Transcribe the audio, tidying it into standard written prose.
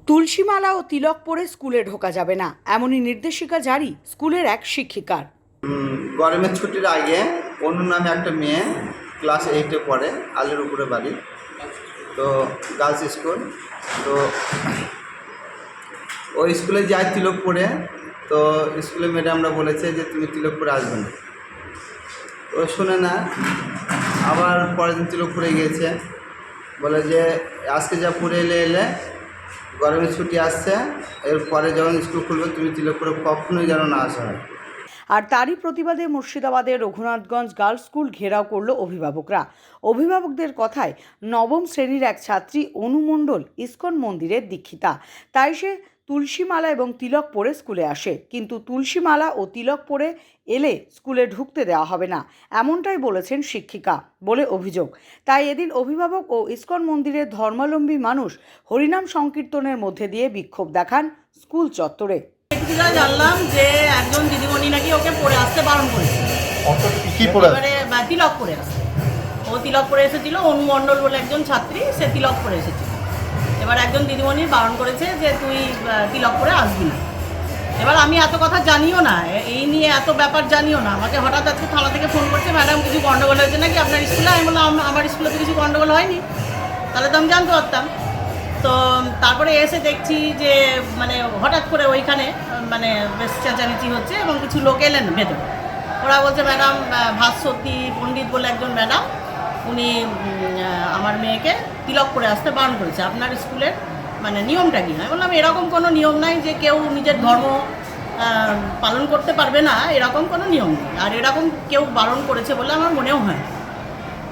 তুলসীমালা ও তিলক পরে স্কুলে ঢোকা যাবে না, এমনই নির্দেশিকা জারি স্কুলের এক শিক্ষিকার। গরমের ছুটির আগে অন্য নামে একটা মেয়ে ক্লাস 8-এ পড়ে, আলের উপরে বাড়ি, তো গার্লস স্কুল। তো ওই স্কুলে যায় তিলক পরে। তো স্কুলে ম্যাডামরা বলেছে যে তুমি তিলক পরে আসবে না, তো শোনে না। আবার পরের দিন তিলক পরে গিয়েছে, বলে যে আজকে যা পরে এলে গরমের ছুটি আসছে, এরপরে যখন স্কুল খুলবে তুমি তিলক পরে কখনোই যেন না আসা হয়। আর তারই প্রতিবাদে মুর্শিদাবাদের রঘুনাথগঞ্জ গার্লস স্কুল ঘেরাও করল অভিভাবকরা। অভিভাবকদের কথায় নবম শ্রেণীর এক ছাত্রী অনু মণ্ডল ইস্কন মন্দিরের দীক্ষিতা, তাই সে তুলসীমালা এবং তিলক পরে স্কুলে আসে, কিন্তু তুলসীমালা ও তিলক পরে এলে স্কুলে ঢুকতে দেওয়া হবে না, এমনটাই বলেছেন শিক্ষিকা বলে অভিযোগ। তাই এদিন অভিভাবক ও ইস্কন মন্দিরের ধর্মাবলম্বী মানুষ হরিনাম সংকীর্তনের মধ্যে দিয়ে বিক্ষোভ দেখান স্কুল চত্বরে। জানলাম যে একজন দিদিমণি নাকি ওকে পরে আসতে বারণ করেছে, এবারে তিলক পরে আসে। ও তিলক পরে এসেছিল, অনু মণ্ডল বলে একজন ছাত্রী, সে তিলক পরে এসেছিল। এবার একজন দিদিমণি বারণ করেছে যে তুই তিলক পরে আসবি না। এবার আমি এত কথা জানিও না, এই নিয়ে এত ব্যাপার জানিও না। আমাকে হঠাৎ আজকে থানা থেকে ফোন করছে, ম্যাডাম কিছু গন্ডগোল হয়েছে নাকি আপনার স্কুলে। আমি বললাম আমার স্কুলে তো কিছু গন্ডগোল হয়নি, তাহলে তো আমি জানতে পারতাম। তো তারপরে এসে দেখছি যে মানে হঠাৎ করে ওইখানে মানে বেশ চেঁচামেচি হচ্ছে এবং কিছু লোক এলেন ভেতরে। ওরা বলছে ম্যাডাম ভাস্বতী পণ্ডিত বলে একজন ম্যাডাম, উনি আমার মেয়েকে তিলক করে আসতে বারণ করেছে। আপনার স্কুলের মানে নিয়মটা কি? আমি বললাম এরকম কোনো নিয়ম নাই যে কেউ নিজের ধর্ম পালন করতে পারবে না, এরকম কোনো নিয়ম নেই। আর এরকম কেউ বারণ করেছে বলে আমার মনেও হয়।